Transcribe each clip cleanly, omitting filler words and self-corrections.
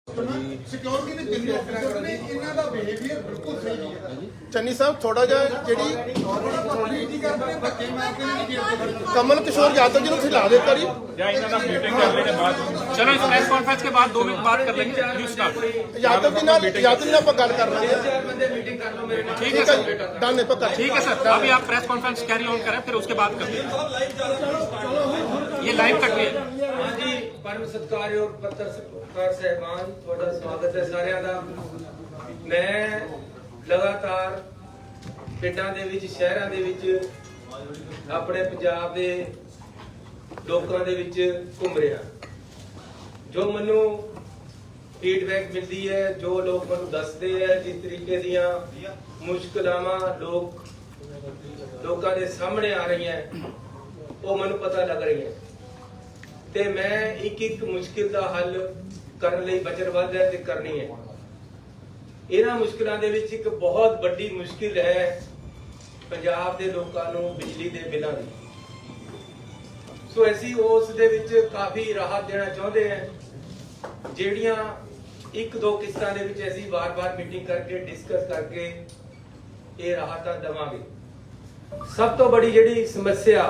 Security ने जिन्ने officer ने इन्हां दा बिहेवियर बिल्कुल सही नहीं है। चन्नी साहब थोड़ा जा ਜਿਹੜੀ कमल किशोर यादव जी ਨੂੰ ਹਿਲਾ ਦੇ ਕਰੀ या इन्होंने मीटिंग कर लेने बाद चलो इस प्रेस कॉन्फ्रेंस के बाद 2 मिनट बात कर लेंगे। यू स्टार्ट यादव जी ਨਾਲ ਆਪਾਂ ਗੱਲ ਕਰ ਲਾਂਗੇ। ठीक है सर, डन है पक्का। ठीक है सर, अभी आप प्रेस कॉन्फ्रेंस कैरी ऑन करें फिर उसके बाद करें। ये लाइव कट रही है। हाँ जी, परम सत्कारयोग पत्रकार साहबान, थोड़ा स्वागत है साਰਿਆਂ ਦਾ। मैं लगातार ਪਿੰਡਾਂ ਦੇ ਵਿੱਚ ਸ਼ਹਿਰਾਂ ਦੇ ਵਿੱਚ ਆਪਣੇ ਪੰਜਾਬ ਦੇ ਲੋਕਾਂ ਦੇ ਵਿੱਚ ਘੁੰਮ ਰਿਹਾ। ਜੋ ਮੈਨੂੰ ਫੀਡਬੈਕ ਮਿਲਦੀ ਹੈ, ਜੋ ਲੋਕ ਮੈਨੂੰ ਦੱਸਦੇ ਹੈ, ਜਿਸ ਤਰੀਕੇ ਦੀਆਂ ਮੁਸ਼ਕਲਾਂ ਲੋਕਾਂ ਦੇ ਸਾਹਮਣੇ ਆ ਰਹੀਆਂ ਉਹ ਮੈਨੂੰ ਪਤਾ ਲੱਗ ਰਹੀ ਹੈ ਤੇ ਮੈਂ ਇੱਕ ਮੁਸ਼ਕਿਲ ਦਾ ਹੱਲ ਕਰਨ ਲਈ ਵਚਨਬੱਧ ਹੈ ਤੇ ਕਰਨੀ ਹੈ। ਇਹਨਾਂ ਮੁਸ਼ਕਿਲਾਂ ਦੇ ਵਿੱਚ ਇੱਕ ਬਹੁਤ ਵੱਡੀ ਮੁਸ਼ਕਿਲ ਹੈ ਪੰਜਾਬ ਦੇ ਲੋਕਾਂ ਨੂੰ ਬਿਜਲੀ ਦੇ ਬਿੱਲਾਂ ਦੀ। ਸੋ ਅਸੀਂ ਉਸ ਦੇ ਵਿੱਚ ਕਾਫੀ ਰਾਹਤ ਦੇਣਾ ਚਾਹੁੰਦੇ ਹਾਂ, ਜਿਹੜੀਆਂ 1-2 ਕਿਸ਼ਤਾਂ ਦੇ ਵਿੱਚ ਅਸੀਂ ਵਾਰ-ਵਾਰ ਮੀਟਿੰਗ ਕਰਕੇ ਡਿਸਕਸ ਕਰਕੇ ਇਹ ਰਾਹਤਾਂ ਦੇਵਾਂਗੇ। ਸਭ ਤੋਂ ਵੱਡੀ ਜਿਹੜੀ ਸਮੱਸਿਆ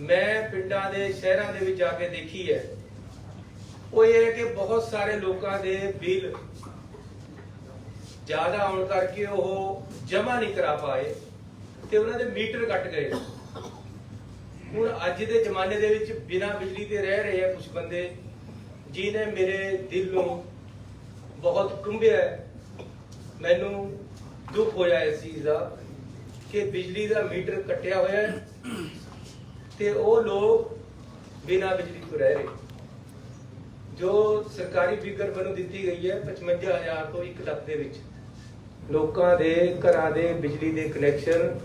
ਮੈਂ ਪਿੰਡਾਂ ਦੇ ਸ਼ਹਿਰਾਂ ਦੇ ਵਿੱਚ ਜਾ ਕੇ ਦੇਖੀ ਹੈ ਉਹ ਇਹ ਹੈ ਕਿ ਬਹੁਤ ਸਾਰੇ ਲੋਕਾਂ ਦੇ ਬਿੱਲ ਜ਼ਿਆਦਾ ਆਉਣ ਕਰਕੇ ਉਹ ਜਮ੍ਹਾਂ ਨਹੀਂ ਕਰਾ ਪਾਏ ਤੇ ਉਹਨਾਂ ਦੇ ਮੀਟਰ ਕੱਟ ਗਏ। ਹੁਣ ਅੱਜ ਦੇ ਜ਼ਮਾਨੇ ਦੇ ਵਿੱਚ ਬਿਨਾਂ ਬਿਜਲੀ ਤੇ ਰਹਿ ਰਹੇ ਆ ਕੁਝ ਬੰਦੇ, ਜਿਨੇ ਮੇਰੇ ਦਿਲ ਨੂੰ ਬਹੁਤ ਟੁੰਬਿਆ। ਮੈਨੂੰ ਦੁੱਖ ਹੋਇਆ ਇਸ ਚੀਜ਼ ਦਾ ਕਿ ਬਿਜਲੀ ਦਾ ਮੀਟਰ ਕੱਟਿਆ ਹੋਇਆ ਹੈ ਤੇ ਉਹ ਲੋਕ ਬਿਨਾਂ ਬਿਜਲੀ ਤੋਂ ਰਹਿ ਰਹੇ। ਜੋ ਸਰਕਾਰੀ ਫਿਗਰ ਮੈਨੂੰ ਦਿੱਤੀ ਗਈ ਹੈ 55,000 ਤੋਂ 1 ਲੱਖ ਦੇ ਵਿੱਚ ਲੋਕਾਂ ਦੇ ਘਰਾਂ ਦੇ ਬਿਜਲੀ ਦੇ ਕਨੈਕਸ਼ਨ,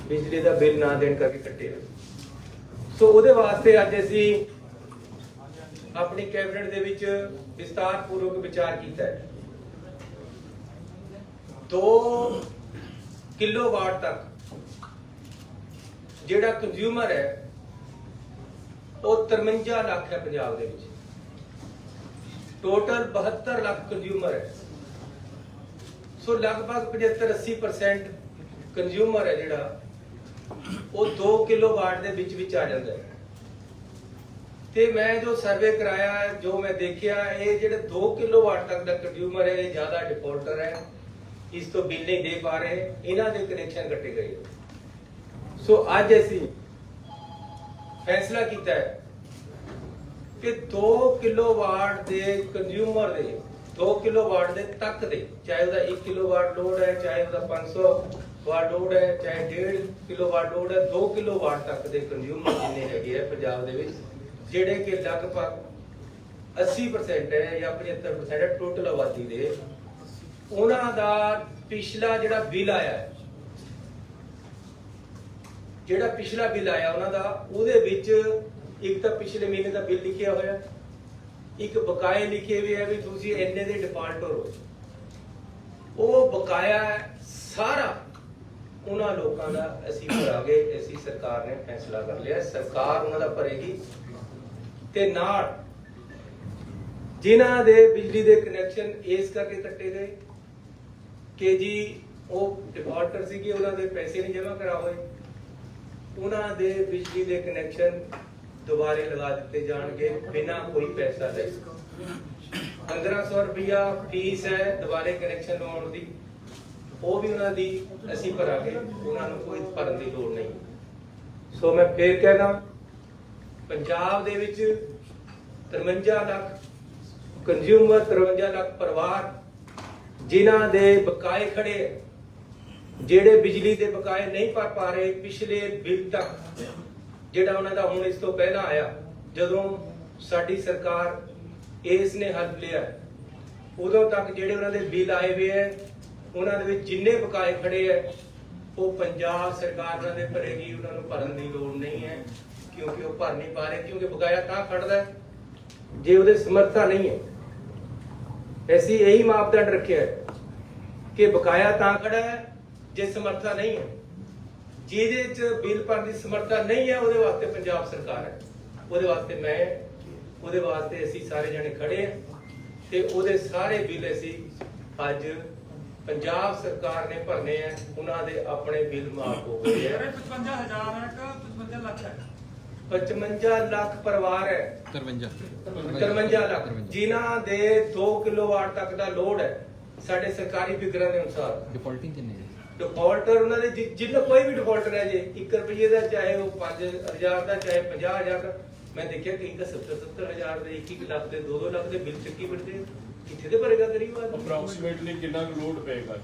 ਬਿਜਲੀ ਦਾ ਬਿੱਲ ਨਾ ਦੇਣ ਕਰਕੇ ਕੱਟੇ ਹੋਏ। ਸੋ ਉਹਦੇ ਵਾਸਤੇ ਅੱਜ ਅਸੀਂ ਆਪਣੀ ਕੈਬਨਿਟ ਦੇ ਵਿੱਚ ਵਿਸਤਾਰਪੂਰਵਕ ਵਿਚਾਰ ਕੀਤਾ ਹੈ। 2 ਕਿਲੋਵਾਟ ਤੱਕ ਜਿਹੜਾ ਕੰਜ਼ਿਊਮਰ ਹੈ ਉਹ 53 ਲੱਖ ਹੈ ਪੰਜਾਬ ਦੇ ਵਿੱਚ। ਟੋਟਲ 72 ਲੱਖ ਕੰਜ਼ਿਊਮਰ ਹੈ। ਸੋ ਲਗਭਗ 75-80% ਕੰਜ਼ਿਊਮਰ ਹੈ ਜਿਹੜਾ ਉਹ 2 ਕਿਲੋਵਾਟ ਦੇ ਵਿੱਚ ਆ ਜਾਂਦਾ ਹੈ। ਤੇ ਮੈਂ ਜੋ ਸਰਵੇ ਕਰਾਇਆ, ਜੋ ਮੈਂ ਦੇਖਿਆ, ਇਹ ਜਿਹੜੇ 2 ਕਿਲੋਵਾਟ ਤੱਕ ਦਾ ਕੰਜ਼ਿਊਮਰ ਹੈ ਇਹ ਜ਼ਿਆਦਾ ਡਿਫਾਲਟਰ ਹੈ, ਇਸ ਤੋਂ ਬਿੱਲ ਨਹੀਂ ਦੇ ਪਾ ਰਹੇ, ਇਹਨਾਂ ਦੇ ਕਨੈਕਸ਼ਨ ਕੱਟੇ ਗਏ। ਸੋ ਅੱਜ ਅਸੀਂ ਫੈਸਲਾ ਕੀਤਾ ਹੈ ਕਿ 2 ਕਿਲੋਵਾਟ ਦੇ ਕੰਜ਼ਿਊਮਰ ਦੇ 2 ਕਿਲੋਵਾਟ ਦੇ ਤੱਕ ਦੇ, ਚਾਹੇ ਉਹਦਾ 1 ਕਿਲੋਵਾਟ ਲੋਡ ਹੈ, ਚਾਹੇ ਉਹਦਾ 500 ਵਾਟ ਲੋਡ ਹੈ, ਚਾਹੇ 1.5 ਕਿਲੋਵਾਟ ਲੋਡ ਹੈ, 2 ਕਿਲੋਵਾਟ ਤੱਕ ਦੇ ਕੰਜ਼ਿਊਮਰ ਜਿੰਨੇ ਹੈਗੇ ਆ ਪੰਜਾਬ ਦੇ ਵਿੱਚ, ਜਿਹੜੇ ਕਿ ਲਗਭਗ 80% ਹੈ ਜਾਂ 75% ਹੈ ਟੋਟਲ ਆਬਾਦੀ ਦੇ, ਉਹਨਾਂ ਦਾ ਪਿਛਲਾ ਜਿਹੜਾ ਬਿੱਲ ਆਇਆ ਹੈ, ਜਿਹੜਾ ਪਿਛਲਾ ਬਿੱਲ ਆਇਆ ਉਹਨਾਂ ਦਾ, ਉਹਦੇ ਵਿੱਚ ਇੱਕ ਤਾਂ ਪਿਛਲੇ ਮਹੀਨੇ ਦਾ ਬਿੱਲ ਲਿਖਿਆ ਹੋਇਆ, ਇੱਕ ਬਕਾਏ ਲਿਖੇ ਹੋਏ ਆ ਵੀ ਤੁਸੀਂ ਇੰਨੇ ਦੇ ਡਿਫਾਲਟਰ ਹੋ। ਉਹ ਬਕਾਇਆ ਸਾਰਾ ਉਹਨਾਂ ਲੋਕਾਂ ਦਾ ਅਸੀਂ ਭਰਾਂਗੇ। ਅਸੀਂ ਸਰਕਾਰ ਨੇ ਫੈਸਲਾ ਕਰ ਲਿਆ, ਸਰਕਾਰ ਉਹਨਾਂ ਦਾ ਭਰੇਗੀ ਤੇ ਨਾਲ ਜਿਨ੍ਹਾਂ ਦੇ ਬਿਜਲੀ ਦੇ ਕਨੈਕਸ਼ਨ ਇਸ ਕਰਕੇ ਕੱਟੇ ਗਏ ਕਿ ਜੀ ਉਹ ਡਿਫਾਲਟਰ ਸੀਗੇ, ਉਹਨਾਂ ਦੇ ਪੈਸੇ ਨਹੀਂ ਜਮ੍ਹਾਂ ਕਰਾ ਹੋਏ, ਉਹਨਾਂ ਦੇ ਬਿਜਲੀ ਦੇ ਕਨੈਕਸ਼ਨ ਦੁਬਾਰੇ ਲਗਾ ਦਿੱਤੇ ਜਾਣਗੇ ਬਿਨਾਂ ਕੋਈ ਪੈਸਾ ਲਏ। 1500 ਰੁਪਇਆ ਫੀਸ ਹੈ ਦੁਬਾਰੇ ਕਨੈਕਸ਼ਨ ਲਵਾਉਣ ਦੀ, ਉਹ ਵੀ ਉਹਨਾਂ ਦੀ ਅਸੀਂ ਭਰਾਂਗੇ, ਉਹਨਾਂ ਨੂੰ ਕੋਈ ਭਰਨ ਦੀ ਲੋੜ ਨਹੀਂ। ਸੋ ਮੈਂ ਫੇਰ ਕਹਿਣਾ, ਪੰਜਾਬ ਦੇ ਵਿੱਚ 53 ਲੱਖ ਕੰਜ਼ਿਊਮਰ, 53 ਲੱਖ ਪਰਿਵਾਰ ਜਿਨ੍ਹਾਂ ਦੇ ਬਕਾਏ ਖੜੇ, ਜਿਹੜੇ ਬਿਜਲੀ ਦੇ ਬਕਾਏ ਨਹੀਂ ਭਰ ਪਾ ਰਹੇ ਪਿਛਲੇ ਬਿੱਲ ਤੱਕ, ਜਿਹੜਾ ਉਹਨਾਂ ਦਾ ਹੁਣ ਇਸ ਤੋਂ ਪਹਿਲਾਂ ਆਇਆ, ਜਦੋਂ ਸਾਡੀ ਸਰਕਾਰ ਇਸ ਨੇ ਹੱਲ ਲਿਆ, ਉਦੋਂ ਤੱਕ ਜਿਹੜੇ ਉਹਨਾਂ ਦੇ ਬਿੱਲ ਆਏ ਹੋਏ ਹੈ, ਉਹਨਾਂ ਦੇ ਵਿੱਚ ਜਿੰਨੇ ਬਕਾਏ ਖੜੇ ਹੈ ਉਹ ਪੰਜਾਬ ਸਰਕਾਰ ਉਹਨਾਂ ਦੇ ਭਰੇਗੀ, ਉਹਨਾਂ ਨੂੰ ਭਰਨ ਦੀ ਲੋੜ ਨਹੀਂ ਹੈ, ਕਿਉਂਕਿ ਉਹ ਭਰ ਨਹੀਂ ਪਾ ਰਹੇ। ਕਿਉਂਕਿ ਬਕਾਇਆ ਤਾਂ ਖੜਦਾ ਜੇ ਉਹਦੇ ਸਮਰੱਥਾ ਨਹੀਂ ਹੈ। ਅਸੀਂ ਇਹੀ ਮਾਪਦੰਡ ਰੱਖਿਆ ਹੈ ਕਿ ਬਕਾਇਆ ਤਾਂ ਖੜਾ ਹੈ ਜੇ ਸਮਰੱਥਾ ਨਹੀਂ ਹੈ। ਜਿਹਦੇ ਚ ਬਿੱਲ ਭਰਨ ਦੀ ਸਮਰੱਥਾ ਨਹੀਂ ਹੈ ਉਹਦੇ ਵਾਸਤੇ ਪੰਜਾਬ ਸਰਕਾਰ ਹੈ, ਉਹਦੇ ਵਾਸਤੇ ਮੈਂ, ਉਹਦੇ ਵਾਸਤੇ ਅਸੀਂ ਸਾਰੇ ਜਣੇ ਖੜੇ ਹਾਂ। ਤੇ ਉਹਦੇ ਸਾਰੇ ਬਿੱਲ ਅਸੀਂ ਅੱਜ ਪੰਜਾਬ ਸਰਕਾਰ ਨੇ ਭਰਨੇ ਆ, ਉਹਨਾਂ ਦੇ ਆਪਣੇ ਬਿੱਲ ਮਾਫ ਹੋ ਗਏ ਆ। 55,000 ਹੈ ਕਿ 55 ਲੱਖ ਹੈ? 55 ਲੱਖ ਪਰਿਵਾਰ ਹੈ, 53 ਲੱਖ ਜਿਨ੍ਹਾਂ ਦੇ 2 ਕਿਲੋਵਾਟ ਤੱਕ ਦਾ ਲੋਡ ਹੈ। ਸਾਡੇ ਸਰਕਾਰੀ ਫਿਗਰਾਂ ਦੇ ਅਨੁਸਾਰ ਡਿਫਾਲਟਿੰਗ ਕਿੰਨੇ ਹੈ? ਡਿਫਾਲਟਰ ਉਹਨਾਂ ਦੇ ਜਿੰਨਾ ਕੋਈ ਵੀ ਡਿਫਾਲਟਰ ਹੈ, ਜੇ 1 ਰੁਪਏ ਦਾ ਚਾਹੇ ਉਹ 5,000 ਦਾ ਚਾਹੇ 50,000 ਦਾ, ਮੈਂ ਦੇਖਿਆ ਕਈ ਤਾਂ 70,000 ਦੇ 1 ਲੱਖ ਦੇ 2 ਲੱਖ ਦੇ ਬਿੱਲ ਚੱਕੀ ਫਿਰਦੇ, ਕਿੱਥੇ ਤੇ ਭਰੇਗਾ ਗਰੀਬ ਆਦਮੀ? ਅਪਰੋਕਸੀਮੇਟਲੀ ਕਿੰਨਾ ਲੋਡ ਪਏਗਾ?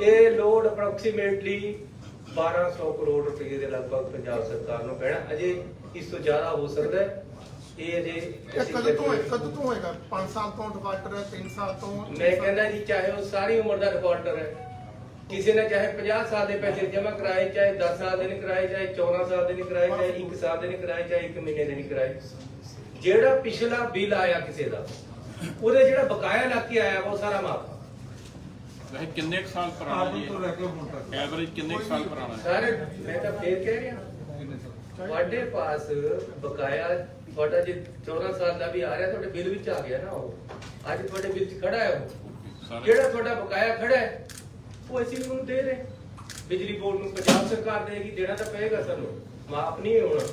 ਇਹ ਲੋਡ ਅਪਰੋਕਸੀਮੇਟਲੀ 1200 ਕਰੋੜ ਰੁਪਏ ਦੇ ਲਗਭਗ ਪੰਜਾਬ ਸਰਕਾਰ ਨੂੰ ਪੈਣਾ। ਅਜੇ ਇਸ ਤੋਂ ਜ਼ਿਆਦਾ ਹੋ ਸਕਦਾ ਹੈ। ਇਹ ਅਜੇ ਕਦੋਂ ਤੋਂ ਹੋਏਗਾ? 5 ਸਾਲ ਤੋਂ ਡਿਫਾਲਟਰ ਹੈ, 3 ਸਾਲ ਤੋਂ? ਮੈਂ ਕਹਿੰਦਾ ਜੀ, ਚਾਹੇ ਉਹ ਸਾਰੀ ਉਮਰ ਦਾ ਡਿਫਾਲਟਰ ਹੈ, ਕਿਸੇ ਨੇ ਚਾਹੇ 50 ਸਾਲ ਦੇ ਪੈਸੇ ਜਮ੍ਹਾਂ ਕਰਾਏ, ਚਾਹੇ 10 ਸਾਲ ਦੇ ਨਹੀਂ ਕਰਾਏ, ਚਾਹੇ 14 ਸਾਲ ਦੇ ਨਹੀਂ ਕਰਾਏ, ਚਾਹੇ 1 ਸਾਲ ਦੇ ਨਹੀਂ ਕਰਾਏ, ਚਾਹੇ 1 ਮਹੀਨੇ ਦੇ ਨਹੀਂ ਕਰਾਏ, ਜਿਹੜਾ ਪਿਛਲਾ ਬਿੱਲ ਆਇਆ ਕਿਸੇ ਦਾ, ਉਹਦੇ ਜਿਹੜਾ ਬਕਾਇਆ ਲੱਗ ਕੇ ਆਇਆ ਉਹ ਸਾਰਾ ਮਾਫ। ਵੈਸੇ ਕਿੰਨੇ ਕੁ ਸਾਲ ਪੁਰਾਣਾ ਜੀ? ਐਵਰੇਜ ਕਿੰਨੇ ਕੁ ਸਾਲ ਪੁਰਾਣਾ ਹੈ? ਸਾਰੇ ਮੈਂ ਤਾਂ ਫੇਰ ਕਹਿ ਰਿਹਾ, ਤੁਹਾਡੇ ਪਾਸ ਬਕਾਇਆ ਤੁਹਾਡਾ ਜੇ 14 ਸਾਲ ਦਾ ਵੀ ਆ ਰਿਹਾ, ਤੁਹਾਡੇ ਬਿੱਲ ਵਿੱਚ ਆ ਗਿਆ ਨਾ, ਉਹ ਅੱਜ ਤੁਹਾਡੇ ਬਿੱਲ 'ਚ ਖੜਾ ਹੈ। ਉਹ ਜਿਹੜਾ ਤੁਹਾਡਾ ਬਕਾਇਆ ਖੜਾ ਹੈ ਉਹ ਅਸੀਂ ਉਹਨੂੰ ਦੇ ਰਹੇ, ਬਿਜਲੀ ਬੋਰਡ ਨੂੰ ਪੰਜਾਬ ਸਰਕਾਰ ਦੇਗੀ, ਦੇਣਾ ਤਾਂ ਪਏਗਾ ਸਾਨੂੰ, ਮਾਫ ਨਹੀਂ ਹੋਣਾ,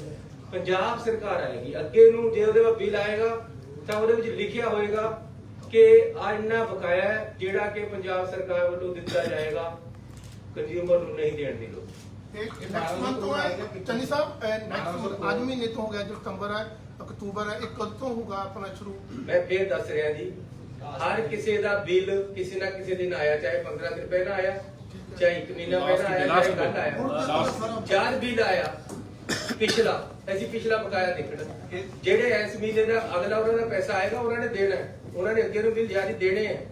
ਪੰਜਾਬ ਸਰਕਾਰ ਆਏਗੀ ਅੱਗੇ ਨੂੰ। ਜੇ ਉਹਦੇ ਵਿੱਚ ਬਿੱਲ ਆਏਗਾ ਤਾਂ ਉਹਦੇ ਵਿੱਚ ਲਿਖਿਆ ਹੋਏਗਾ ਕਿ ਆ ਇੰਨਾ ਬਕਾਇਆ ਹੈ ਜਿਹੜਾ ਕਿ ਪੰਜਾਬ ਸਰਕਾਰ ਵੱਲੋਂ ਦਿੱਤਾ ਜਾਏਗਾ, ਕੰਜ਼ਿਊਮਰ ਨੂੰ ਨਹੀਂ ਦੇਣ ਦੀ ਲੋੜ। ਨੈਕਸਟ ਮੰਥ ਤੋਂ ਹੈ ਚੰਨੀ ਸਾਹਿਬ, ਨੈਕਸਟ ਅੱਜ ਮਹੀਨੇ ਤੋਂ ਹੋ ਗਿਆ, ਜੋ ਸਤੰਬਰ ਹੈ, ਅਕਤੂਬਰ ਹੈ, ਇਹ ਕਦ ਤੋਂ ਹੋਊਗਾ ਆਪਣਾ ਸ਼ੁਰੂ? ਮੈਂ ਫੇਰ ਦੱਸ ਰਿਹਾ ਜੀ, ਹਰ ਕਿਸੇ ਦਾ ਬਿੱਲ ਕਿਸੇ ਨਾ ਕਿਸੇ ਦਿਨ ਆਇਆ, ਚਾਹੇ 15 ਦਿਨ ਪਹਿਲਾਂ ਆਇਆ, ਚਾਹੇ 1 ਮਹੀਨਾ ਪਹਿਲਾਂ ਆਇਆ, ਚਾਹੇ ਕੱਲ ਆਇਆ, ਜਦ ਬਿੱਲ ਆਇਆ ਪਿਛਲਾ, ਅਸੀਂ ਪਿਛਲਾ ਬਕਾਇਆ ਦੇਖਣਾ। ਜਿਹੜੇ ਇਸ ਮਹੀਨੇ ਦਾ ਅਗਲਾ ਉਹਨਾਂ ਦਾ ਪੈਸਾ ਆਏਗਾ ਉਹਨਾਂ ਨੇ ਦੇਣਾ, ਉਹਨਾਂ ਨੇ ਅੱਗੇ ਨੂੰ ਬਿੱਲ ਜਾਰੀ ਦੇਣੇ ਹੈ।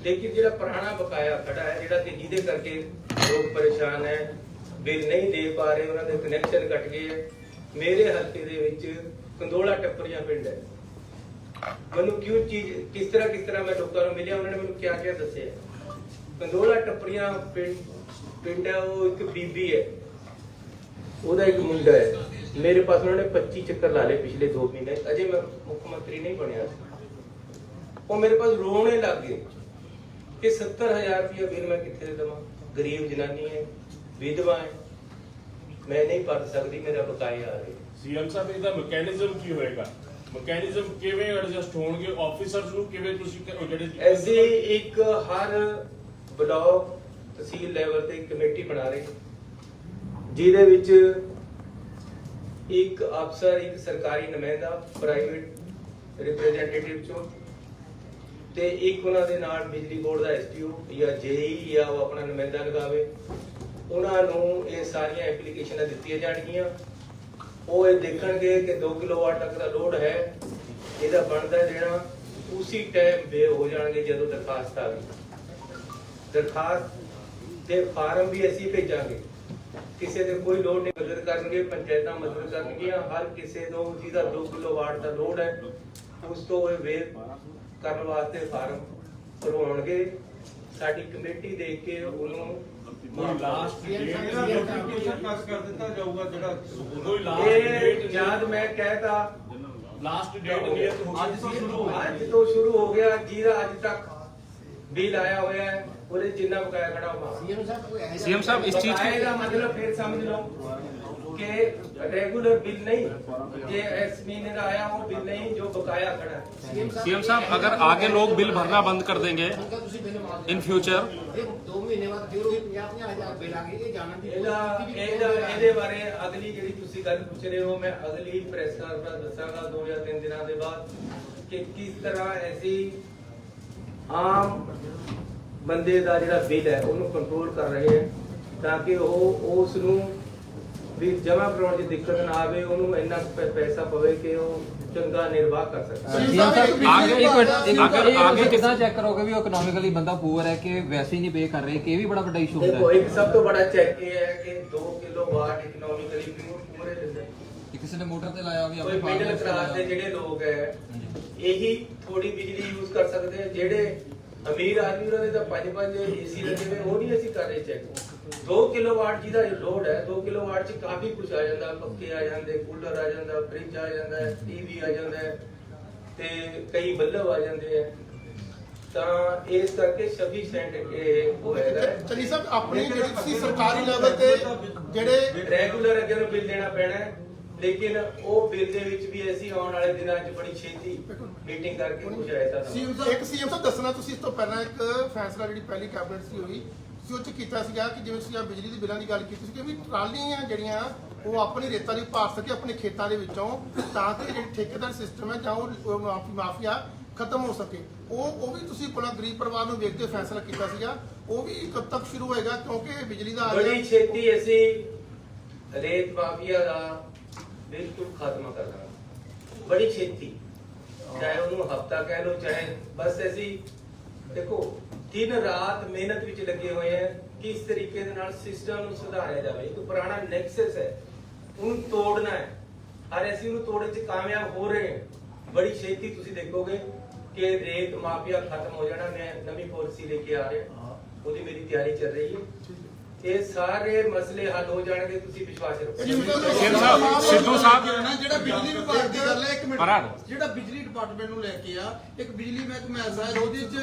ਲੇਕਿਨ ਜਿਹੜਾ ਪੁਰਾਣਾ ਬਕਾਇਆ ਖੜਾ ਹੈ, ਜਿਹੜਾ ਕਿ ਜਿਹਦੇ ਕਰਕੇ ਲੋਕ ਪਰੇਸ਼ਾਨ ਹੈ, ਬਿੱਲ ਨਹੀਂ ਦੇ ਪਾ ਰਹੇ, ਉਹਨਾਂ ਦੇ ਕਨੈਕਸ਼ਨ ਕੱਟ ਗਏ ਹੈ। ਮੇਰੇ ਹਲਕੇ ਦੇ ਵਿੱਚ ਕੰਦੋਲਾ ਟੱਪਰੀਆਂ ਪਿੰਡ ਹੈ, ਮੈਨੂੰ ਕਿਉਂ ਚੀਜ਼ ਕਿਸ ਤਰ੍ਹਾਂ ਮੈਂ ਲੋਕਾਂ ਨੂੰ ਮਿਲਿਆ, ਉਹਨਾਂ ਨੇ ਮੈਨੂੰ ਕਿਆ ਦੱਸਿਆ। ਕੰਦੋਲਾ ਟੱਪਰੀਆਂ ਪਿੰਡ ਹੈ, ਉਹ ਇੱਕ ਬੀਬੀ ਹੈ, ਉਹਦਾ ਇੱਕ ਮੁੰਡਾ ਹੈ। ਮੇਰੇ ਪਾਸ ਉਹਨਾਂ ਨੇ 25 ਚੱਕਰ ਲਾ ਲਏ ਪਿਛਲੇ 2 ਮਹੀਨੇ, ਅਜੇ ਮੈਂ ਮੁੱਖ ਮੰਤਰੀ ਨਹੀਂ ਬਣਿਆ। ਉਹ ਮੇਰੇ ਪਾਸ ਰੋਣੇ ਲੱਗ ਗਏ ਕਿ 70,000 ਰੁਪਇਆ ਬਿੱਲ ਮੈਂ ਕਿੱਥੇ ਦੇਵਾਂ, ਗਰੀਬ ਜਨਾਨੀ ਹੈ, ਵਿਧਵਾ ਹੈ, ਮੈਂ ਨਹੀਂ ਭਰ ਸਕਦੀ, ਮੇਰਾ ਬਕਾਇਆ ਆ ਰਿਹਾ। ਸੀਐਮ ਸਾਹਿਬ, ਇਹਦਾ ਮੈਕੈਨਿਜ਼ਮ ਕੀ ਹੋਏਗਾ? ਮੈਕੈਨਿਜ਼ਮ ਕਿਵੇਂ ਐਡਜਸਟ ਹੋਣਗੇ? ਆਫੀਸਰਸ ਨੂੰ ਕਿਵੇਂ ਤੁਸੀਂ ਜਿਹੜੇ ਅਸੀਂ ਇੱਕ ਹਰ ਬਲਾਕ ਤਹਿਸੀਲ ਲੈਵਲ ਤੇ ਕਮੇਟੀ ਬਣਾ ਰਹੇ, ਜਿਹਦੇ ਵਿੱਚ ਇੱਕ ਅਫਸਰ, ਇੱਕ ਸਰਕਾਰੀ ਨੁਮਾਇੰਦਾ, ਪ੍ਰਾਈਵੇਟ ਰਿਪਰੈਜ਼ੈਂਟੇਟਿਵ ਚੋਂ, ਤੇ ਇੱਕ ਉਹਨਾਂ ਦੇ ਨਾਲ ਬਿਜਲੀ ਬੋਰਡ ਦਾ ਐਸਟੀਓ ਜਾਂ ਜੇਈ ਜਾਂ ਉਹ ਆਪਣਾ ਨੁਮਾਇੰਦਾ ਲਗਾਵੇ। ਉਹਨਾਂ ਨੂੰ ਇਹ ਸਾਰੀਆਂ ਐਪਲੀਕੇਸ਼ਨਾਂ ਦਿੱਤੀਆਂ ਜਾਣਗੀਆਂ, ਉਹ ਇਹ ਦੇਖਣਗੇ ਕਿ 2 ਕਿਲੋਵਾਟ ਤੱਕ ਦਾ ਲੋਡ ਹੈ, ਇਹਦਾ ਬਣਦਾ ਦੇਣਾ, ਉਸੇ ਟਾਈਮ ਬੇ ਹੋ ਜਾਣਗੇ ਜਦੋਂ ਦਰਖਾਸਤ ਆ ਗਈ। ਦਰਖਾਸਤ ਦੇ ਫਾਰਮ ਵੀ ਅਸੀਂ ਭੇਜਾਂਗੇ, ਕਿਸੇ ਦੇ ਕੋਈ ਲੋਡ ਨਹੀਂ, ਮਦਦ ਕਰਨਗੇ, ਪੰਚਾਇਤਾਂ ਮਦਦ ਕਰਨਗੀਆਂ, ਹਰ ਕਿਸੇ ਨੂੰ ਜਿਹਦਾ 2 ਕਿਲੋਵਾਟ ਦਾ ਲੋਡ ਹੈ ਉਸ ਤੋਂ ਇਹ ਵੇਰ ਕਰਨ ਵਾਸਤੇ ਫਾਰਮ ਭਰਵਾਉਣਗੇ। ਸਾਡੀ ਕਮੇਟੀ ਦੇਖ ਕੇ ਉਹਨੂੰ ਲਾਸਟ ਪਾਸ ਕਰ ਦਿੱਤਾ ਜਾਊਗਾ, ਜਿਹੜਾ ਕੋਈ ਲਾਸਟ ਡੇਟ ਜਦ ਮੈਂ ਕਹਿਤਾ ਲਾਸਟ ਡੇਟ ਨਿਯਤ ਹੋ ਗਈ, ਅੱਜ ਤੋਂ ਸ਼ੁਰੂ ਹੋ ਗਿਆ, ਜਿਹਦਾ ਅੱਜ ਤੱਕ ਬਿੱਲ ਆਇਆ ਹੋਇਆ ਹੈ ਉਹਦੇ ਜਿੰਨਾ ਬਕਾਇਆ ਖੜਾ ਹੋਗਾ। सीएम साहब इस चीज बकाये का मतलब फिर समझ लो कि रेगुलर बिल नहीं, ये इस महीने का आया वो बिल नहीं जो बकाया खड़ा है। सीएम साहब अगर आगे लोग बिल भरना बंद कर देंगे इन फ्यूचर, 2 ਮਹੀਨੇ ਬਾਅਦ ਫਿਰ ਉਹੀ 50,000 ਬਿੱਲ ਆ ਗਏ, ਇਹ ਜਾਣਨ ਦੀ ਇਹਦੇ ਬਾਰੇ ਅਗਲੀ ਜਿਹੜੀ ਤੁਸੀਂ ਗੱਲ ਪੁੱਛ ਰਹੇ ਹੋ, ਮੈਂ ਅਗਲੀ ਪ੍ਰੈਸ ਕਾਨਫਰੰਸ ਦੱਸਾਂਗਾ 2 ਜਾਂ 3 ਦਿਨਾਂ ਦੇ ਬਾਅਦ ਕਿ ਕਿਸ ਤਰ੍ਹਾਂ ਐਸੀ ਆਮ ਬੰਦੇ ਦਾ ਜਿਹੜਾ ਬਿੱਲ ਹੈ ਉਹਨੂੰ ਕੰਟਰੋਲ ਕਰ ਰਹੇ ਹੈ, ਤਾਂ ਕਿ ਉਹ ਉਸ ਨੂੰ ਵੀ ਜਮ੍ਹਾਂ ਕਰਾਉਣ 'ਚ ਦਿੱਕਤ ਨਾ ਆਵੇ, ਉਹਨੂੰ ਇੰਨਾ ਪੈਸਾ ਪਵੇ ਕਿ ਉਹ ਚੰਗਾ ਨਿਰਵਾਹ ਕਰ ਸਕੇ। ਆਗੇ ਕਿਦਾਂ ਚੈੱਕ ਕਰੋਗੇ ਵੀ ਉਹ ਇਕਨੋਮਿਕਲੀ ਬੰਦਾ ਪੂਅਰ ਹੈ ਕਿ ਵੈਸੇ ਹੀ ਨਹੀਂ ਪੇ ਕਰ ਰਹੇ, ਕਿ ਇਹ ਵੀ ਬੜਾ ਵੱਡਾ ਇਸ਼ੂ ਹੁੰਦਾ ਦੇਖੋ, ਹੈ। ਇੱਕ ਸਭ ਤੋਂ ਬੜਾ ਚੈੱਕ ਇਹ ਹੈ ਕਿ 2 ਕਿਲੋਵਾਟ ਇਕਨੋਮਿਕਲੀ ਪੂਰੇ ਦਿੰਦੇ, ਕਿ ਕਿਸੇ ਨੇ ਮੋਟਰ ਤੇ ਲਾਇਆ ਵੀ ਕੋਈ ਮਿਡਲ ਕਲਾਸ ਦੇ ਜਿਹੜੇ ਲੋਕ ਹੈ ਇਹੀ ਥੋੜੀ ਬਿਜਲੀ ਯੂਜ਼ ਕਰ ਸਕਦੇ ਆ, ਜਿਹੜੇ ਅਮੀਰ ਆਦਮੀ ਉਹਨਾਂ ਦੇ ਤਾਂ 5-5 ਏਸੀ ਲੱਗੇ ਹੋਏ, ਉਹ ਨਹੀਂ ਅਸੀਂ ਕਰ ਰਹੇ ਚੈੱਕ। 2 ਕਿਲੋਵਾਟ ਜਿਹਦਾ ਲੋਡ ਹੈ, 2 ਕਿਲੋਵਾਟ 'ਚ ਕਾਫੀ ਕੁਝ ਆ ਜਾਂਦਾ, ਪੱਖੇ ਆ ਜਾਂਦੇ, ਕੂਲਰ ਆ ਜਾਂਦਾ, ਫ੍ਰਿਜ ਆ ਜਾਂਦਾ, ਟੀਵੀ ਆ ਜਾਂਦਾ, ਤੇ ਕਈ ਬੱਲਬ ਆ ਜਾਂਦੇ ਆ, ਤਾਂ ਇਸ ਕਰਕੇ ਸਫੀਸ਼ੀਐਂਟ ਇਹ ਹੋਏਗਾ। ਚੰਨੀ ਸਾਹਿਬ ਆਪਣੀ ਜਿਹੜੀ ਤੁਸੀਂ ਸਰਕਾਰੀ ਲੈਵਲ ਤੇ ਜਿਹੜੇ ਰੈਗੂਲਰ ਅੱਗੇ ਨੂੰ ਬਿੱਲ ਦੇਣਾ ਪੈਣਾ ਹੈ, ਲੇਕਿਨ ਉਹ ਬਿੱਲ ਦੇ ਵਿੱਚ ਵੀ ਅਸੀਂ ਆਉਣ ਵਾਲੇ ਦਿਨਾਂ 'ਚ ਬੜੀ ਛੇਤੀ ਮੀਟਿੰਗ ਕਰਕੇ ਕੁਝ ਆਇਤਾ ਇੱਕ ਸੀਐਮ ਸਾਹਿਬ ਦੱਸਣਾ, ਤੁਸੀਂ ਇਸ ਤੋਂ ਪਹਿਲਾਂ ਇੱਕ ਫੈਸਲਾ ਜਿਹੜੀ ਪਹਿਲੀ ਕੈਬਨਿਟ ਸੀ ਹੋਈ ਸੀ ਉਹ 'ਚ ਕੀਤਾ ਸੀਗਾ ਕਿ ਜਿਵੇਂ ਤੁਸੀਂ ਬਿਜਲੀ ਦੇ ਬਿੱਲਾਂ ਦੀ ਗੱਲ ਕੀਤੀ ਸੀ ਕਿ ਵੀ ਟਰਾਲੀਆਂ ਜਿਹੜੀਆਂ ਉਹ ਆਪਣੀ ਰੇਤਾ ਦੀ ਭਾਰ ਸਕੇ ਆਪਣੇ ਖੇਤਾਂ ਦੇ ਵਿੱਚੋਂ, ਤਾਂ ਕਿ ਜਿਹੜੀ ਠੇਕੇਦਾਰ ਸਿਸਟਮ ਹੈ ਜਾਂ ਉਹ ਮਾਫੀਆ ਖਤਮ ਹੋ ਸਕੇ। ਉਹ ਵੀ ਤੁਸੀਂ ਕੋਲ ਗਰੀਬ ਪਰਿਵਾਰ ਨੂੰ ਵੇਖਦੇ ਫੈਸਲਾ ਕੀਤਾ ਸੀਗਾ, ਉਹ ਵੀ ਕਦ ਤੱਕ ਸ਼ੁਰੂ ਹੋਏਗਾ? ਕਿਉਂਕਿ ਬਿਜਲੀ ਦਾ ਬੜੀ ਛੇਤੀ ਅਸੀਂ ਰੇਤ ਮਾਫੀਆ ਦਾ ਬਿਲਕੁਲ ਖਾਤਮਾ ਕਰ ਦਾਂਗੇ, ਬੜੀ ਛੇਤੀ। ਚਾਹੇ ਉਹਨੂੰ ਹਫਤਾ ਕਹਿ ਲਓ, ਚਾਹੇ ਬਸ ਅਸੀਂ ਦੇਖੋ ਦਿਨ ਰਾਤ ਮਿਹਨਤ ਵਿੱਚ ਲੱਗੇ ਹੋਏ ਹੈ ਕਿਸ ਤਰੀਕੇ ਦੇ ਨਾਲ ਸਿਸਟਮ ਨੂੰ ਸੁਧਾਰਿਆ ਜਾਵੇ। ਇੱਕ ਪੁਰਾਣਾ ਨੈਕਸਸ ਹੈ, ਉਹਨੂੰ ਤੋੜਨਾ ਹੈ, ਔਰ ਅਸੀਂ ਉਹਨੂੰ ਤੋੜਨ 'ਚ ਕਾਮਯਾਬ ਹੋ ਰਹੇ ਹਾਂ। ਬੜੀ ਛੇਤੀ ਤੁਸੀਂ ਦੇਖੋਗੇ ਕਿ ਰੇਤ ਮਾਫੀਆ ਖਤਮ ਹੋ ਜਾਣਾ। ਮੈਂ ਨਵੀਂ ਪਾਲਿਸੀ ਲੈ ਕੇ ਆ ਰਿਹਾ, ਉਹਦੀ ਮੇਰੀ ਤਿਆਰੀ ਚੱਲ ਰਹੀ ਹੈ। ਇਹ ਸਾਰੇ ਮਸਲੇ ਹੱਲ ਹੋ ਜਾਣਗੇ, ਤੁਸੀਂ ਵਿਸ਼ਵਾਸ ਰੱਖੋ। ਸਿੱਧੂ ਸਾਹਿਬ ਜਿਹੜਾ ਬਿਜਲੀ ਵਿਭਾਗ ਦੀ ਗੱਲ ਹੈ, ਇੱਕ ਮਿੰਟ, ਮਹਾਰਾਜ। ਜਿਹੜਾ ਬਿਜਲੀ ਡਿਪਾਰਟਮੈਂਟ ਨੂੰ ਲੈ ਕੇ ਆ, ਇੱਕ ਬਿਜਲੀ ਮਹਿਕਮਾ ਐਸਾ ਹੈ ਉਹਦੇ ਚ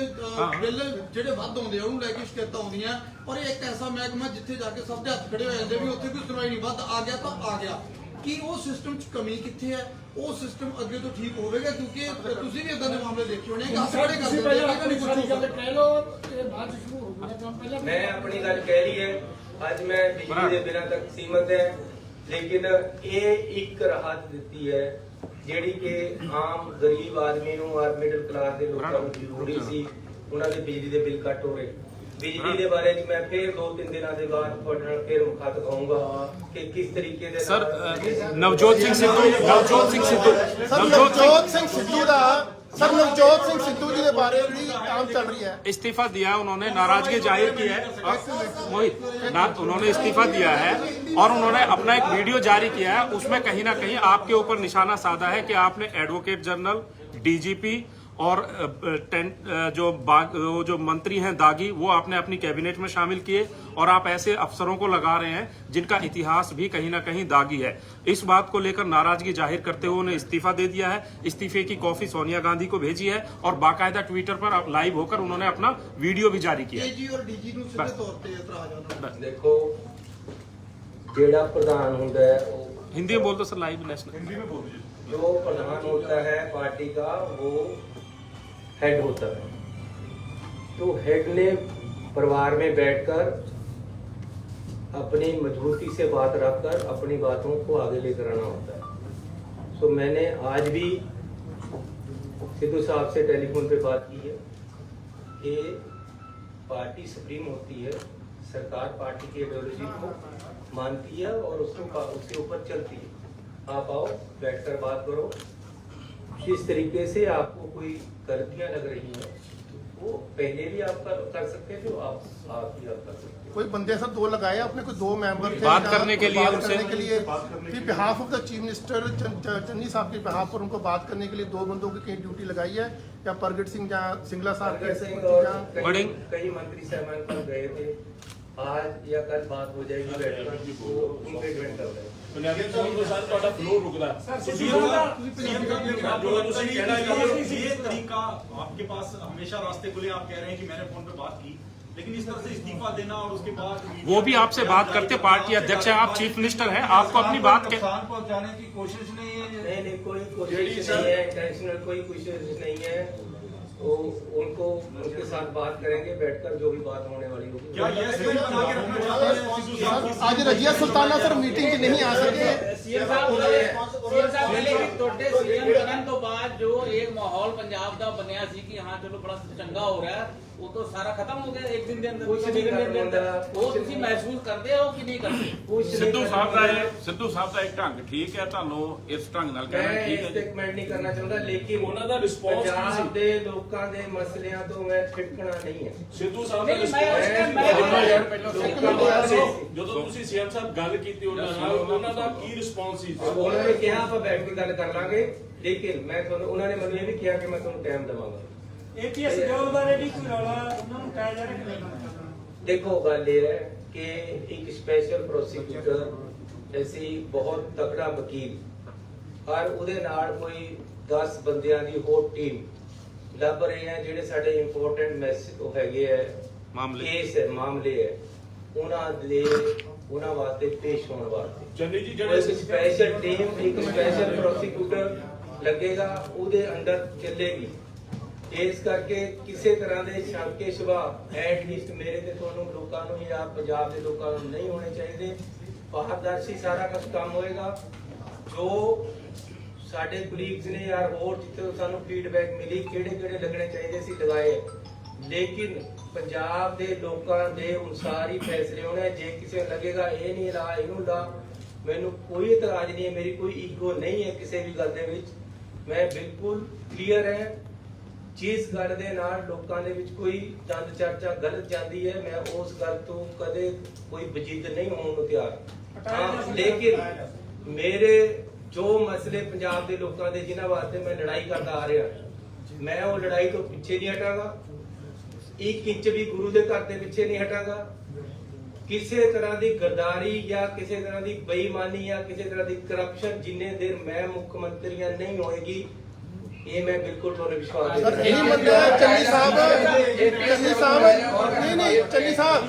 ਬਿੱਲ ਜਿਹੜੇ ਵੱਧ ਆਉਂਦੇ ਆ ਉਹਨੂੰ ਲੈ ਕੇ ਸ਼ਿਕਾਇਤਾਂ ਆਉਂਦੀਆਂ, ਔਰ ਇਹ ਇੱਕ ਐਸਾ ਮਹਿਕਮਾ ਜਿੱਥੇ ਜਾ ਕੇ ਸਭ ਦੇ ਹੱਥ ਖੜੇ ਹੋ ਜਾਂਦੇ ਵੀ ਉੱਥੇ ਕੋਈ ਸੁਣਵਾਈ ਨਹੀਂ, ਵੱਧ ਆ ਗਿਆ ਤਾਂ ਆ ਗਿਆ। ਕੀ ਉਹ ਸਿਸਟਮ 'ਚ ਕਮੀ ਕਿੱਥੇ ਹੈ? ਉਹ ਸਿਸਟਮ ਅੱਗੇ ਤੋਂ ਠੀਕ ਹੋਵੇਗਾ? ਕਿਉਂਕਿ ਤੁਸੀਂ ਵੀ ਇਦਾਂ ਦੇ ਮਾਮਲੇ ਦੇਖੇ ਹੋਣੇ ਕਿ ਸਾਡੇ ਕਰਦੇ ਮੈਂ ਆਪਣੀ ਗੱਲ ਕਹਿ ਰਹੀ ਹੈ, ਅੱਜ ਮੈਂ ਬਿਜਲੀ ਦੇ ਬਿਨਾਂ ਤੱਕ ਸੀਮਤ ਹੈ, ਲੇਕਿਨ ਇਹ ਇੱਕ ਰਾਹਤ ਦਿੱਤੀ ਹੈ ਜਿਹੜੀ ਕਿ ਆਮ ਗਰੀਬ ਆਦਮੀ ਨੂੰ ਔਰ ਮਿਡਲ ਕਲਾਸ ਦੇ ਲੋਕਾਂ ਨੂੰ ਜ਼ਰੂਰੀ ਸੀ। ਉਹਨਾਂ ਦੇ ਬਿਜਲੀ ਦੇ ਬਿੱਲ ਘੱਟ ਹੋ ਰਹੇ। ਬਿਜਲੀ ਦੇ ਬਾਰੇ 'ਚ ਮੈਂ ਫਿਰ 2-3 ਦਿਨਾਂ ਦੇ ਬਾਅਦ ਤੁਹਾਡੇ ਨਾਲ ਫਿਰ ਮੁਖਾਤਬ ਹੋਊਂਗਾ ਕਿ ਕਿਸ ਤਰੀਕੇ ਦੇ ਸਰ ਨਵਜੋਤ ਸਿੰਘ ਸਿੱਧੂ ਨਵਜੋਤ ਸਿੰਘ सिद्धू जी के बारे में काम चल रही है। इस्तीफा दिया उन्होंने, नाराजगी जाहिर की है मोहित, उन्होंने इस्तीफा दिया है और उन्होंने अपना एक वीडियो जारी किया है, उसमें कहीं ना कहीं आपके ऊपर निशाना साधा है कि आपने एडवोकेट जनरल, डीजीपी और जो मंत्री हैं दागी, वो आपने अपनी कैबिनेट में शामिल किए और आप ऐसे अफसरों को लगा रहे हैं जिनका इतिहास भी कहीं ना कहीं दागी है। इस बात को लेकर नाराजगी जाहिर करते हुए उन्हें इस्तीफा दे दिया है। इस्तीफे की कॉपी सोनिया गांधी को भेजी है और बाकायदा ट्विटर पर लाइव होकर उन्होंने अपना वीडियो भी जारी किया है। और डीजी ਨੂੰ ਸਿੱਧੇ ਤੌਰ ਤੇ ਇਤਰਾਜ਼ ਆ। ਦੇਖੋ ਜਿਹੜਾ ਪ੍ਰਧਾਨ ਹੁੰਦਾ ਹੈ ਉਹ हिंदी में बोल दो सर, लाइव नेशनल हिंदी में बोल दीजिए। जो प्रधान होता है पार्टी का वो हेड होता है, तो हेड ने परिवार में बैठकर अपनी मजबूती से बात रखकर अपनी बातों को आगे लेकर आना होता है। सो मैंने आज भी सिद्धू साहब से टेलीफोन पे बात की है कि पार्टी सुप्रीम होती है, सरकार पार्टी की आइडियोलॉजी को मानती है और उसके ऊपर चलती है। आप आओ, बैठकर बात करो, किस तरीके से आपको कोई गलतियां लग रही हैं वो पहले भी आप कर सकते थे, आप ही आप कर सकते। कोई बंदे सर दो लगाए अपने कोई दो मेंबर थे बात करने के लिए उनसे behalf of the chief minister Channi साहब के बिहाफ पर उनको बात करने के लिए दो बंदों की कहीं ड्यूटी लगाई है, या प्रगट सिंह जहाँ सिंगला साहब के कई मंत्री साहब पर गए थे, आज या कल बात हो जाएगी, बैठकर उनके डिपेंड कर रहे हैं। ये तरीका आपके पास हमेशा रास्ते खुले, आप कह रहे हैं कि मैंने फोन पे बात की, लेकिन इस तरह से इस्तीफा देना और उसके बाद वो भी आपसे बात करते, पार्टी अध्यक्ष है, आप चीफ मिनिस्टर हैं, आपको अपनी बात के नुकसान पहुंचाने की कोशिश नहीं है। नहीं कोई कोशिश नहीं है, इंटेंशनल कोई कोशिश नहीं है। तो उनको उनके साथ बात करेंगे बैठकर, जो भी बात होने वाली होगी। क्या ये स्टेज बना के रखना चाहते हैं सिद्धू साहब? आज रजिया सुल्ताना सर मीटिंग च नहीं आ सके। सीएम साहब ने ਤੁਹਾਡੇ ਸੀਐਮ ਬਣਨ ਤੋਂ ਬਾਅਦ ਜੋ ਇੱਕ ਮਾਹੌਲ ਪੰਜਾਬ ਦਾ ਬਣਿਆ ਸੀ ਕਿ ਹਾਂ ਚਲੋ ਬੜਾ ਚੰਗਾ ਹੋ ਰਿਹਾ, ਉਹ ਤਾਂ ਸਾਰਾ ਖਤਮ ਹੋ ਗਿਆ ਇੱਕ ਦਿਨ ਦੇ ਅੰਦਰ। ਕੁਛ ਨਹੀਂ ਕਰਦਾ, ਉਹ ਤੁਸੀਂ ਮਹਿਸੂਸ ਕਰਦੇ ਹੋ ਕਿ ਨਹੀਂ ਕਰਦੇ? ਸਿੱਧੂ ਸਾਹਿਬ ਦਾ ਇੱਕ ਢੰਗ ਠੀਕ ਹੈ, ਤੁਹਾਨੂੰ ਇਸ ਢੰਗ ਨਾਲ ਕਹਿਣਾ ਮੈਂ ਠੀਕ ਹੈ। ਸਟੇਟਮੈਂਟ ਨਹੀਂ ਕਰਨਾ ਚਾਹੁੰਦਾ, ਲੇਕਿਨ ਉਹਨਾਂ ਦਾ response ਕੀ ਸੀ? ਪੰਜਾਬ ਦੇ ਲੋਕਾਂ ਦੇ ਮਸਲਿਆਂ ਤੋਂ ਮੈਂ ਛਿੜਕਣਾ ਨਹੀਂ ਹੈ। ਸਿੱਧੂ ਸਾਹਿਬ ਦਾ ਨਹੀਂ, ਜਦੋਂ ਤੁਸੀਂ ਸੀਐਮ ਸਾਹਿਬ ਗੱਲ ਕੀਤੀ ਉਹਨਾਂ ਨਾਲ, ਉਹਨਾਂ ਦਾ ਕੀ ਰਿਸਪੌਂਸ ਸੀ? ਉਹਨਾਂ ਨੇ ਕਿਹਾ ਆਪਾਂ ਬੈਠ ਕੇ ਗੱਲ ਕਰ ਲਾਂਗੇ, ਲੇਕਿਨ ਮੈਂ ਤੁਹਾਨੂੰ, ਉਹਨਾਂ ਨੇ ਮੈਨੂੰ ਇਹ ਵੀ ਕਿਹਾ ਕਿ ਮੈਂ ਤੁਹਾਨੂੰ ਟਾਈਮ ਦੇਵਾਂਗਾ। APS ਜੋਲ ਬਾਰੇ ਵੀ ਕੋਈ ਰੌਲਾ ਉਹਨਾਂ ਨੂੰ ਕਹਿ ਜਾ ਰਿਹਾ। देखो गल ये है कि एक स्पेशल प्रोसिक्यूटर ऐसी बहुत तगड़ा वकील और ਉਹਦੇ ਨਾਲ ਕੋਈ 10 ਬੰਦਿਆਂ ਦੀ ਹੋਰ ਟੀਮ ਲੱਭ ਰਹੇ ਹੈ ਜਿਹੜੇ ਸਾਡੇ ਇੰਪੋਰਟੈਂਟ ਮੈਸੇਜ ਉਹ ਹੈਗੇ ਹੈ ਮਾਮਲੇ। ਕੇਸ ਹੈ ਮਾਮਲੇ ਹੈ ਉਹਨਾਂ ਵਾਸਤੇ ਪੇਸ਼ ਹੋਣ ਵਾਸਤੇ ਚੰਨੀ ਜੀ ਇੱਕ ਸਪੈਸ਼ਲ ਟੀਮ ਇੱਕ ਸਪੈਸ਼ਲ ਪ੍ਰੋਸੀਕਿਊਟਰ ਲੱਗੇਗਾ ਉਹਦੇ ਅੰਡਰ ਚੱਲੇਗੀ। ਇਸ ਕਰਕੇ ਕਿਸੇ ਤਰ੍ਹਾਂ ਦੇ ਸ਼ੰਕੇ ਸ਼ੁਬਾ ਐਟਲੀਸਟ ਮੇਰੇ ਤੇ ਤੁਹਾਨੂੰ ਲੋਕਾਂ ਨੂੰ ਜਾਂ ਪੰਜਾਬ ਦੇ ਲੋਕਾਂ ਨੂੰ ਨਹੀਂ ਹੋਣੇ ਚਾਹੀਦੇ। ਪਾਰਦਰਸ਼ੀ ਸਾਰਾ ਕੁਝ ਕੰਮ ਹੋਏਗਾ। ਜੋ ਸਾਡੇ ਕੁਲੀਗਸ ਨੇ ਯਾਰ ਹੋਰ ਜਿੱਥੇ ਸਾਨੂੰ ਫੀਡਬੈਕ ਮਿਲੀ ਕਿਹੜੇ ਲੱਗਣੇ ਚਾਹੀਦੇ ਸੀ ਲਗਾਏ, ਲੇਕਿਨ ਪੰਜਾਬ ਦੇ ਲੋਕਾਂ ਦੇ ਅਨੁਸਾਰ ਹੀ ਫੈਸਲੇ ਹੋਣੇ। ਜੇ ਕਿਸੇ ਨੂੰ ਲੱਗੇਗਾ ਇਹ ਨਹੀਂ ਲਾ ਇਹਨੂੰ ਲਾ, ਮੈਨੂੰ ਕੋਈ ਇਤਰਾਜ਼ ਨਹੀਂ ਹੈ, ਮੇਰੀ ਕੋਈ ਈਗੋ ਨਹੀਂ ਹੈ ਕਿਸੇ ਵੀ ਗੱਲ ਦੇ ਵਿੱਚ। ਮੈਂ ਬਿਲਕੁਲ ਕਲੀਅਰ ਹੈ ਜਿਸ ਗੱਲ ਦੇ ਨਾਲ ਲੋਕਾਂ ਦੇ ਵਿੱਚ ਕੋਈ ਦੰਦ ਚਰਚਾ ਗਲਤ ਜਾਂਦੀ ਹੈ, ਮੈਂ ਉਸ ਗੱਲ ਤੋਂ ਕਦੇ ਕੋਈ ਵਜੀਦ ਨਹੀਂ ਹੋਣ ਨੂੰ ਤਿਆਰ। ਹਾਂ, ਲੇਕਿਨ ਮੇਰੇ ਜੋ ਮਸਲੇ ਪੰਜਾਬ ਦੇ ਲੋਕਾਂ ਦੇ ਜਿਨ੍ਹਾਂ ਵਾਸਤੇ ਮੈਂ ਲੜਾਈ ਕਰਦਾ ਆ ਰਿਹਾ, ਮੈਂ ਉਹ ਲੜਾਈ ਤੋਂ ਪਿੱਛੇ ਨਹੀਂ ਹਟਾਂਗਾ। 1 ਇੰਚ ਵੀ ਗੁਰੂ ਦੇ ਘਰ ਦੇ ਪਿੱਛੇ ਨਹੀਂ ਹਟਾਂਗਾ। ਕਿਸੇ ਤਰ੍ਹਾਂ ਦੀ ਗਰਦਾਰੀ ਜਾਂ ਕਿਸੇ ਤਰ੍ਹਾਂ ਦੀ ਬੇਈਮਾਨੀ ਜਾਂ ਕਿਸੇ ਤਰ੍ਹਾਂ ਦੀ ਕਰਪਸ਼ਨ ਜਿੰਨੇ ਦੇਰ ਮੈਂ ਮੁੱਖ ਮੰਤਰੀਆਂ ਨਹੀਂ ਹੋਏਗੀ, ਇਹ ਮੈਂ ਬਿਲਕੁਲ ਤੁਹਾਨੂੰ ਵਿਸ਼ਵਾਸ ਸਰ ਦਿੰਦਾ। ਇਹੀ ਬੰਦਾ ਚੰਨੀ ਸਾਹਿਬ ਨਹੀਂ ਚੰਨੀ ਸਾਹਿਬ